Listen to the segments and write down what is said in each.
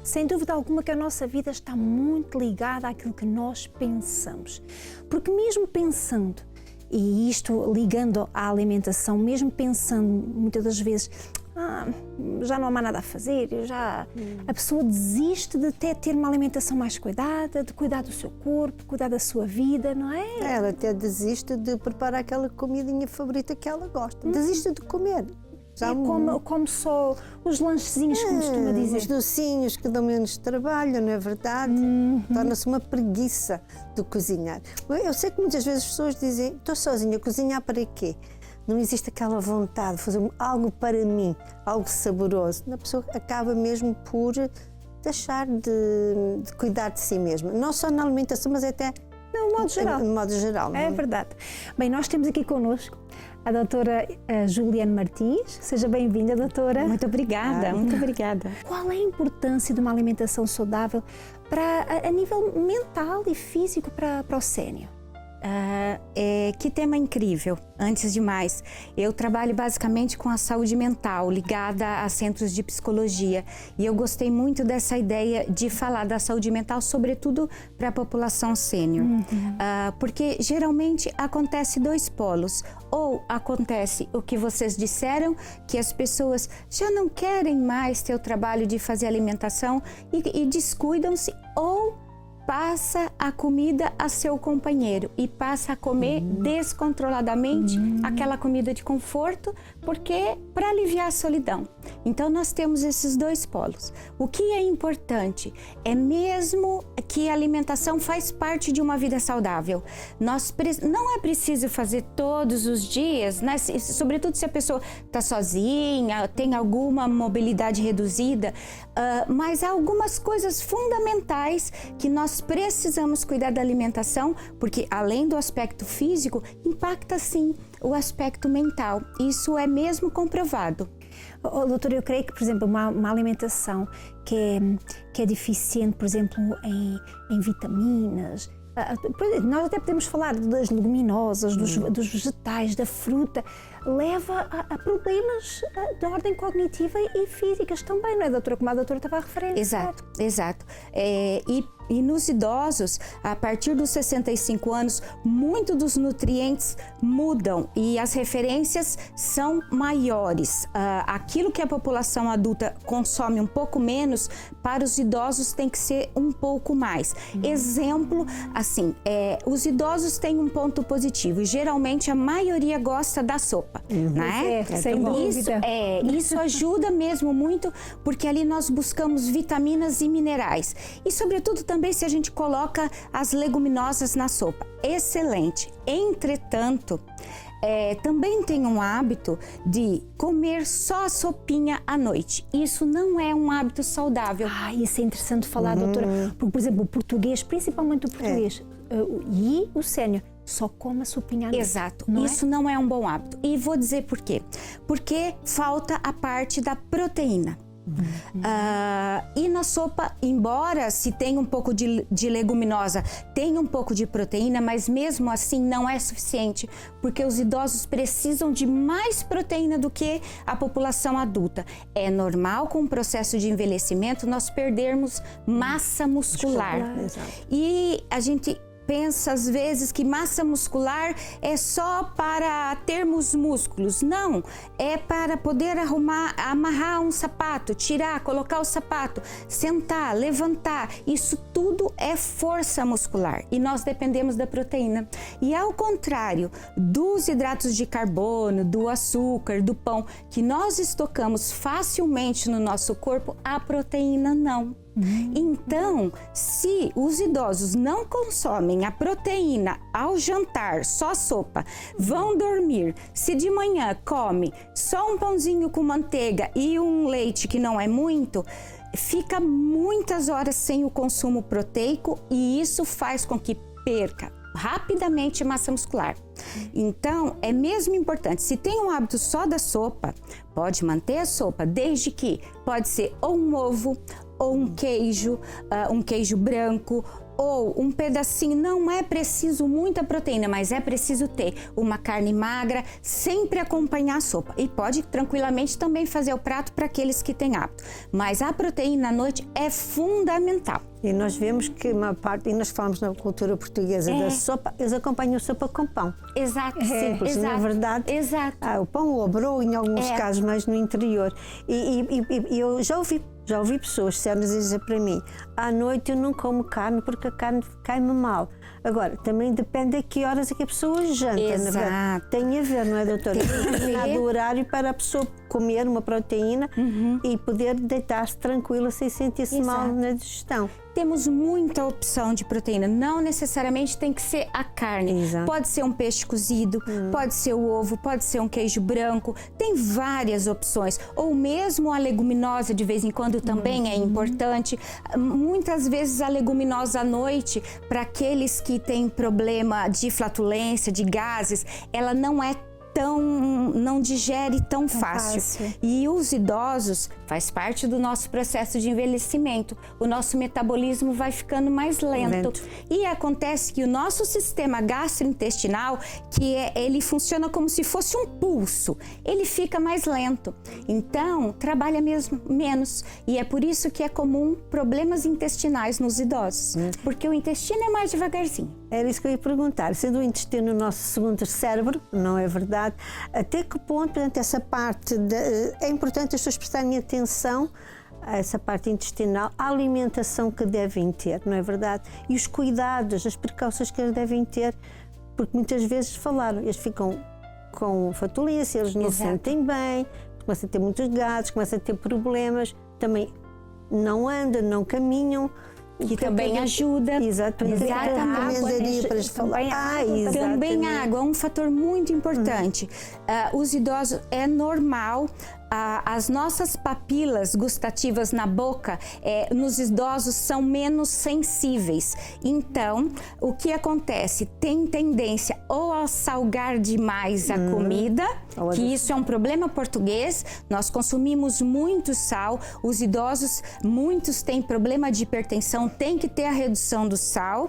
Sem dúvida alguma que a nossa vida está muito ligada àquilo que nós pensamos. Porque mesmo pensando, e isto ligando à alimentação, mesmo pensando muitas das vezes, já não há mais nada a fazer, a pessoa desiste de até ter uma alimentação mais cuidada, de cuidar do seu corpo, cuidar da sua vida, não é? Ela até desiste de preparar aquela comidinha favorita que ela gosta. Desiste de comer. Já Como só os lanchezinhos, como costuma dizer. Os docinhos que dão menos trabalho, não é verdade? Torna-se uma preguiça de cozinhar. Eu sei que muitas vezes as pessoas dizem, estou sozinha, cozinhar para quê? Não existe aquela vontade de fazer algo para mim, algo saboroso. A pessoa acaba mesmo por deixar de cuidar de si mesma. Não só na alimentação, mas até no modo geral. No modo geral. É verdade. Bem, nós temos aqui connosco a doutora Juliane Martins. Seja bem-vinda, doutora. Muito obrigada, muito obrigada. Qual é a importância de uma alimentação saudável a nível mental e físico para o sénior? Que tema incrível. Antes de mais, eu trabalho basicamente com a saúde mental, ligada a centros de psicologia. E eu gostei muito dessa ideia de falar da saúde mental, sobretudo para a população sênior. Porque geralmente acontece dois polos. Ou acontece o que vocês disseram, que as pessoas já não querem mais ter o trabalho de fazer alimentação e descuidam-se, ou passa a comida a seu companheiro e passa a comer descontroladamente aquela comida de conforto, porque para aliviar a solidão. Então nós temos esses dois polos. O que é importante é mesmo que a alimentação faz parte de uma vida saudável. Não é preciso fazer todos os dias, né? Sobretudo se a pessoa está sozinha, tem alguma mobilidade reduzida, mas há algumas coisas fundamentais que nós precisamos cuidar da alimentação, porque além do aspecto físico, impacta sim o aspecto mental. Isso é mesmo comprovado. Doutora, eu creio que, por exemplo, uma alimentação que é deficiente, por exemplo, em vitaminas, nós até podemos falar das leguminosas, dos vegetais, da fruta, leva a problemas de ordem cognitiva e físicas também, não é, doutora? Como a doutora estava a referir. Exato. E nos idosos, a partir dos 65 anos, muito dos nutrientes mudam e as referências são maiores. Aquilo que a população adulta consome um pouco menos, para os idosos tem que ser um pouco mais. Exemplo, assim, os idosos têm um ponto positivo. Geralmente a maioria gosta da sopa, né? Sem dúvida. Isso ajuda mesmo muito, porque ali nós buscamos vitaminas e minerais. E sobretudo também se a gente coloca as leguminosas na sopa. Excelente. Entretanto, também tem um hábito de comer só a sopinha à noite. Isso não é um hábito saudável. Isso é interessante falar, doutora. Porque, por exemplo, o português, principalmente o português, e o sénior, só come a sopinha à noite. Exato. Isso não é um bom hábito. E vou dizer por quê. Porque falta a parte da proteína. E na sopa, embora se tenha um pouco de leguminosa, tenha um pouco de proteína, mas mesmo assim não é suficiente, porque os idosos precisam de mais proteína do que a população adulta. É normal, com o processo de envelhecimento, nós perdermos massa muscular. E a gente pensa às vezes que massa muscular é só para termos músculos. Não, é para poder amarrar um sapato, tirar, colocar o sapato, sentar, levantar. Isso tudo é força muscular e nós dependemos da proteína. E ao contrário dos hidratos de carbono, do açúcar, do pão, que nós estocamos facilmente no nosso corpo, a proteína não. Então, se os idosos não consomem a proteína ao jantar, só sopa, vão dormir, se de manhã come só um pãozinho com manteiga e um leite que não é muito, fica muitas horas sem o consumo proteico e isso faz com que perca rapidamente massa muscular. Então, é mesmo importante, se tem um hábito só da sopa, pode manter a sopa, desde que pode ser ou um ovo, ou um queijo branco, ou um pedacinho, não é preciso muita proteína, mas é preciso ter uma carne magra, sempre acompanhar a sopa. E pode tranquilamente também fazer o prato para aqueles que têm hábito. Mas a proteína à noite é fundamental. E nós vemos que uma parte, e nós falamos na cultura portuguesa da sopa, eles acompanham a sopa com pão. Exato. Simples, exato, na verdade. Exato. O pão ou a broa, em alguns casos, mais no interior. E eu já ouvi pessoas sérias dizer para mim: à noite eu não como carne porque a carne cai-me mal. Agora, também depende a que horas é que a pessoa janta. Exato. Na verdade. Tem a ver, não é, doutora? Tem a ver o horário para a pessoa comer uma proteína e poder deitar-se tranquila sem sentir-se mal na digestão. Temos muita opção de proteína, não necessariamente tem que ser a carne. Exato. Pode ser um peixe cozido, pode ser o ovo, pode ser um queijo branco, tem várias opções. Ou mesmo a leguminosa, de vez em quando, também é importante. Muitas vezes a leguminosa à noite, para aqueles que têm problema de flatulência, de gases, ela não digere tão fácil. E os idosos faz parte do nosso processo de envelhecimento. O nosso metabolismo vai ficando mais lento. E acontece que o nosso sistema gastrointestinal, ele funciona como se fosse um pulso, ele fica mais lento. Então, trabalha mesmo menos. E é por isso que é comum problemas intestinais nos idosos, porque o intestino é mais devagarzinho. Era isso que eu ia perguntar. Sendo o intestino o nosso segundo cérebro, não é verdade? Até que ponto, portanto, essa parte é importante as pessoas prestarem atenção a essa parte intestinal, a alimentação que devem ter, não é verdade? E os cuidados, as precauções que eles devem ter, porque muitas vezes eles ficam com fatulência, eles não se sentem bem, começam a ter muitos gases, começam a ter problemas, também não andam, não caminham. Que também ajuda. Exatamente. Também a água é um fator muito importante. Os idosos, é normal, as nossas papilas gustativas na boca, nos idosos, são menos sensíveis. Então, o que acontece? Tem tendência ou a salgar demais a comida, que isso é um problema português. Nós consumimos muito sal. Os idosos, muitos têm problema de hipertensão, tem que ter a redução do sal,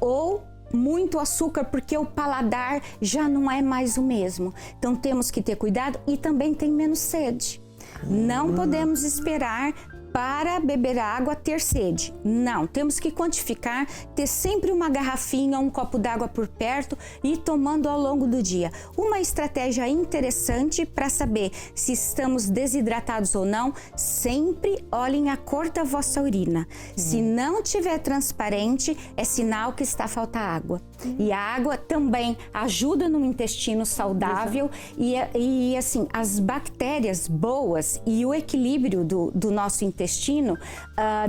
ou muito açúcar, porque o paladar já não é mais o mesmo. Então temos que ter cuidado, e também tem menos sede. Não podemos esperar para beber água ter sede. Não, temos que quantificar, ter sempre uma garrafinha, um copo d'água por perto e ir tomando ao longo do dia. Uma estratégia interessante para saber se estamos desidratados ou não: sempre olhem a cor da vossa urina. Se não tiver transparente, é sinal que está faltando água. E a água também ajuda no intestino saudável e assim, as bactérias boas e o equilíbrio do nosso intestino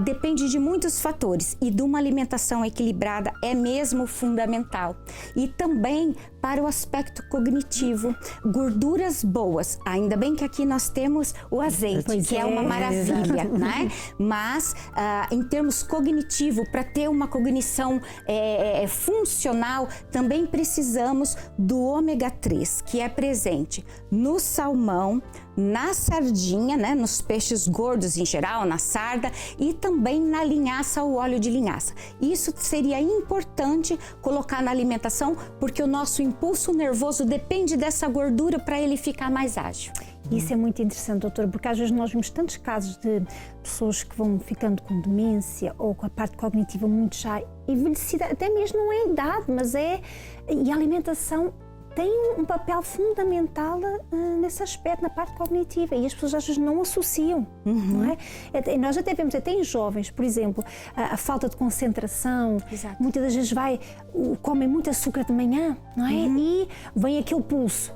depende de muitos fatores, e de uma alimentação equilibrada é mesmo fundamental. E também para o aspecto cognitivo, gorduras boas. Ainda bem que aqui nós temos o azeite, que é uma maravilha, né? Mas em termos cognitivo, para ter uma cognição funcional, também precisamos do ômega 3, que é presente no salmão, na sardinha, né, nos peixes gordos em geral, na sarda, e também na linhaça, o óleo de linhaça. Isso seria importante colocar na alimentação, porque o nosso impulso nervoso depende dessa gordura para ele ficar mais ágil. Isso é muito interessante, doutora, porque às vezes nós vemos tantos casos de pessoas que vão ficando com demência ou com a parte cognitiva muito já envelhecida, até mesmo não é a idade, mas e a alimentação tem um papel fundamental nesse aspecto, na parte cognitiva, e as pessoas às vezes não associam, não é? Nós até vemos, até em jovens, por exemplo, a falta de concentração. Exato. Muitas das vezes comem muito açúcar de manhã, não é? E vem aquele pulso,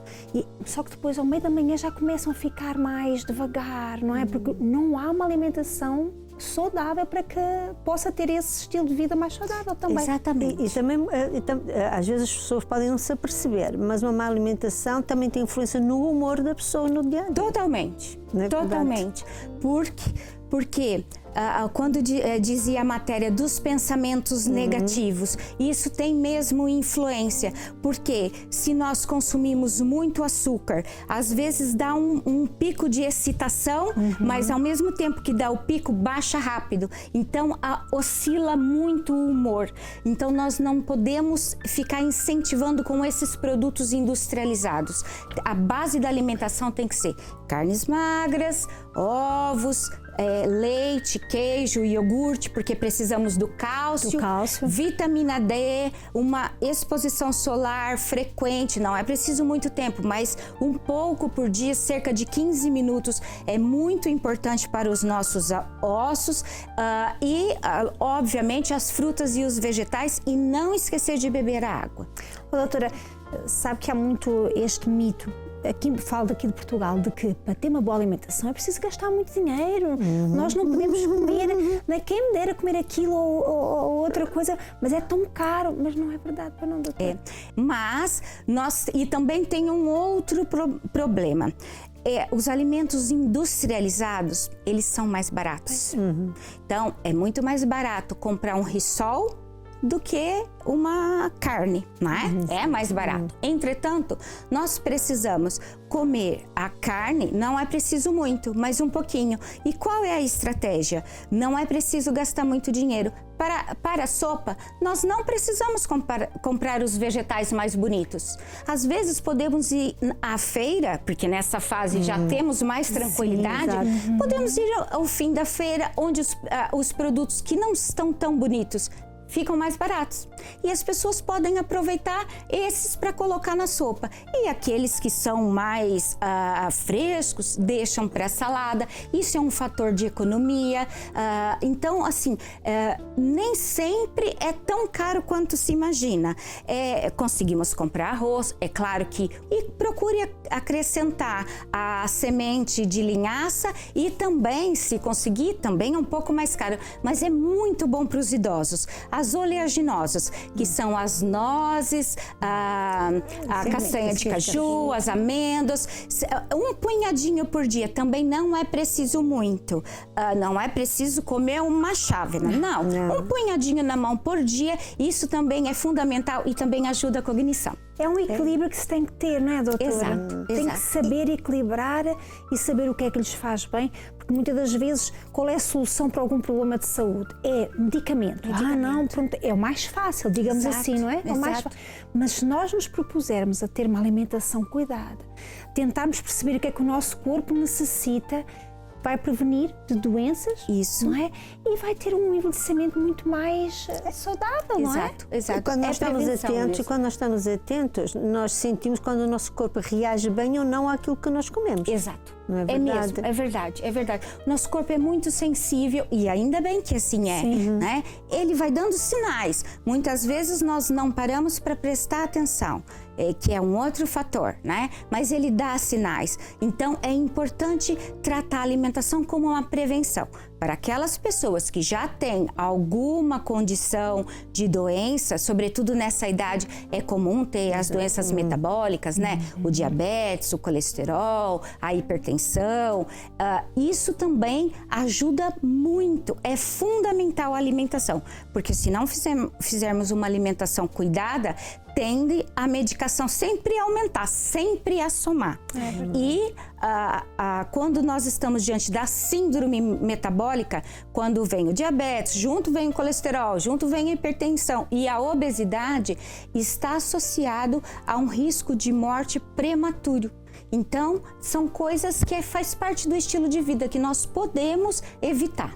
só que depois ao meio da manhã já começam a ficar mais devagar, não é? Porque não há uma alimentação saudável para que possa ter esse estilo de vida mais saudável também. Exatamente. E também, às vezes as pessoas podem não se aperceber, mas uma má alimentação também tem influência no humor da pessoa no dia a dia. Totalmente, Não é totalmente. Porque quando dizia a matéria dos pensamentos negativos, isso tem mesmo influência, porque se nós consumimos muito açúcar, às vezes dá um pico de excitação, mas ao mesmo tempo que dá o pico, baixa rápido. Então, oscila muito o humor. Então, nós não podemos ficar incentivando com esses produtos industrializados. A base da alimentação tem que ser carnes magras, ovos, leite, queijo, iogurte, porque precisamos do cálcio, vitamina D, uma exposição solar frequente, não é preciso muito tempo, mas um pouco por dia, cerca de 15 minutos, é muito importante para os nossos ossos obviamente, as frutas e os vegetais, e não esquecer de beber a água. Doutora, sabe que há muito este mito, falo daqui de Portugal, de que para ter uma boa alimentação é preciso gastar muito dinheiro. Nós não podemos comer, quem me dera comer aquilo ou outra coisa, mas é tão caro. Mas não é verdade, para não, doutora? Mas e também tem um outro problema. Os alimentos industrializados, eles são mais baratos. Então, é muito mais barato comprar um risol do que uma carne, não é? É mais barato. Entretanto, nós precisamos comer a carne, não é preciso muito, mas um pouquinho. E qual é a estratégia? Não é preciso gastar muito dinheiro. Para a sopa, nós não precisamos comprar os vegetais mais bonitos. Às vezes podemos ir à feira, porque nessa fase já temos mais tranquilidade. Sim, podemos ir ao fim da feira, onde os produtos que não estão tão bonitos ficam mais baratos. E as pessoas podem aproveitar esses para colocar na sopa. E aqueles que são mais frescos, deixam para salada. Isso é um fator de economia. Então, assim, nem sempre é tão caro quanto se imagina. Conseguimos comprar arroz, é claro que... E procure acrescentar a semente de linhaça e também, se conseguir, também é um pouco mais caro. Mas é muito bom para os idosos. As oleaginosas, que são as nozes, a castanha de caju, as amêndoas, um punhadinho por dia, também não é preciso muito, não é preciso comer uma chávena, não. Um punhadinho na mão por dia, isso também é fundamental e também ajuda a cognição. É um equilíbrio que se tem que ter, não é, doutora? Exato. Tem que saber equilibrar e saber o que é que lhes faz bem, porque muitas das vezes qual é a solução para algum problema de saúde? É medicamento. Não, pronto, é o mais fácil, digamos assim, não é? É o mais fácil. Mas se nós nos propusermos a ter uma alimentação cuidada, tentarmos perceber o que é que o nosso corpo necessita, vai prevenir de doenças, não é? E vai ter um envelhecimento muito mais saudável, não é? Exato. E quando nós estamos atentos, nós sentimos quando o nosso corpo reage bem ou não àquilo que nós comemos. Exato. Não é verdade? É verdade. Nosso corpo é muito sensível e ainda bem que assim é, né? Ele vai dando sinais. Muitas vezes nós não paramos para prestar atenção, que é um outro fator, né? Mas ele dá sinais. Então é importante tratar a alimentação como uma prevenção. Para aquelas pessoas que já têm alguma condição de doença, sobretudo nessa idade, é comum ter as doenças metabólicas, né? O diabetes, o colesterol, a hipertensão. Isso também ajuda muito. É fundamental a alimentação, porque se não fizermos uma alimentação cuidada, tende a medicação sempre a aumentar, sempre a somar. E quando nós estamos diante da síndrome metabólica, quando vem o diabetes, junto vem o colesterol, junto vem a hipertensão e a obesidade, está associado a um risco de morte prematuro. Então, são coisas que faz parte do estilo de vida que nós podemos evitar.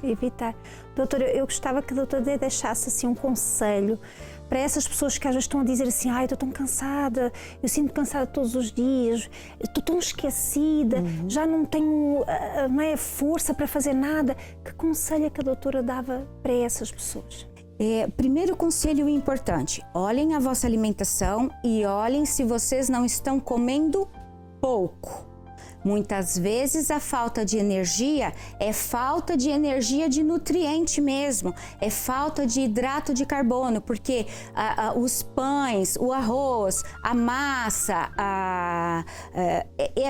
Doutora, eu gostava que a doutora deixasse assim um conselho para essas pessoas que às vezes estão a dizer assim: eu estou tão cansada, eu sinto cansada todos os dias, estou tão esquecida, já não tenho força para fazer nada. Que conselho é que a doutora dava para essas pessoas? Primeiro conselho importante: olhem a vossa alimentação e olhem se vocês não estão comendo pouco. Muitas vezes a falta de energia é falta de energia de nutriente mesmo, é falta de hidrato de carbono, porque os pães, o arroz, a massa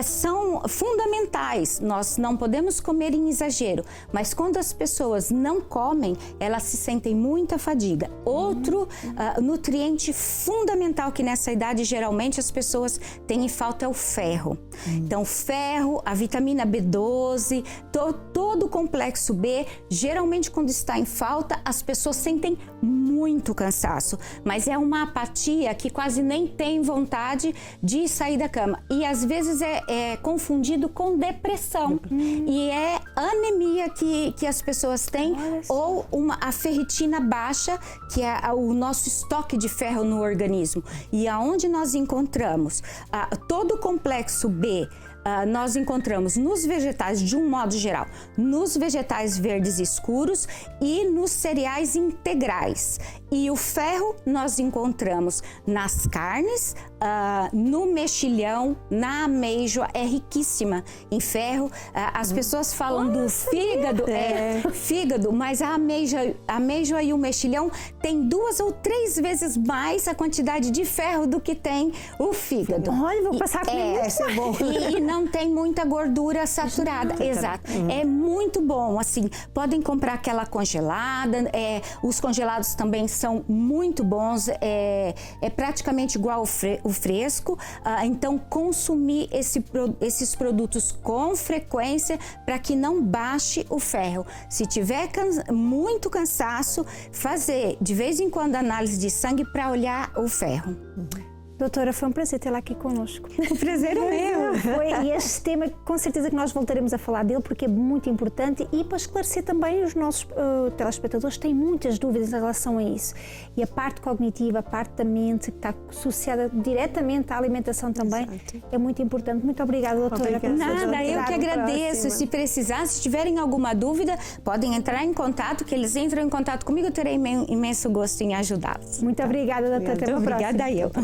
são fundamentais. Nós não podemos comer em exagero, mas quando as pessoas não comem, elas se sentem muita fadiga. Outro nutriente fundamental que nessa idade geralmente as pessoas têm em falta é o ferro. Então, ferro, a vitamina B12, todo o complexo B, geralmente quando está em falta, as pessoas sentem muito cansaço, mas é uma apatia que quase nem tem vontade de sair da cama. E às vezes é confundido com depressão. E é anemia que as pessoas têm, ou a ferritina baixa, que é o nosso estoque de ferro no organismo. E aonde nós encontramos todo o complexo B, nós encontramos nos vegetais, de um modo geral, nos vegetais verdes escuros e nos cereais integrais. E o ferro nós encontramos nas carnes, no mexilhão, na amêijoa, é riquíssima em ferro. As pessoas falam do fígado, fígado, mas a amêijoa e o mexilhão tem 2 ou 3 vezes mais a quantidade de ferro do que tem o fígado. Olha, vou passar comigo. Isso é bom. E não tem muita gordura saturada. Exato. É muito bom, assim, podem comprar aquela congelada, os congelados também são muito bons, é praticamente igual o fresco, então consumir esses produtos com frequência para que não baixe o ferro. Se tiver muito cansaço, fazer de vez em quando análise de sangue para olhar o ferro. Doutora, foi um prazer tê-la aqui connosco. O prazer é meu. E este tema, com certeza que nós voltaremos a falar dele, porque é muito importante e para esclarecer também os nossos telespectadores que têm muitas dúvidas em relação a isso. E a parte cognitiva, a parte da mente, que está associada diretamente à alimentação também, é muito importante. Muito obrigada, doutora. Obrigada. Nada, eu que agradeço. Se precisar, se tiverem alguma dúvida, podem entrar em contato, que eles entram em contato comigo, eu terei imenso gosto em ajudá-los. Muito obrigada, doutora. Até a próxima. Obrigada eu.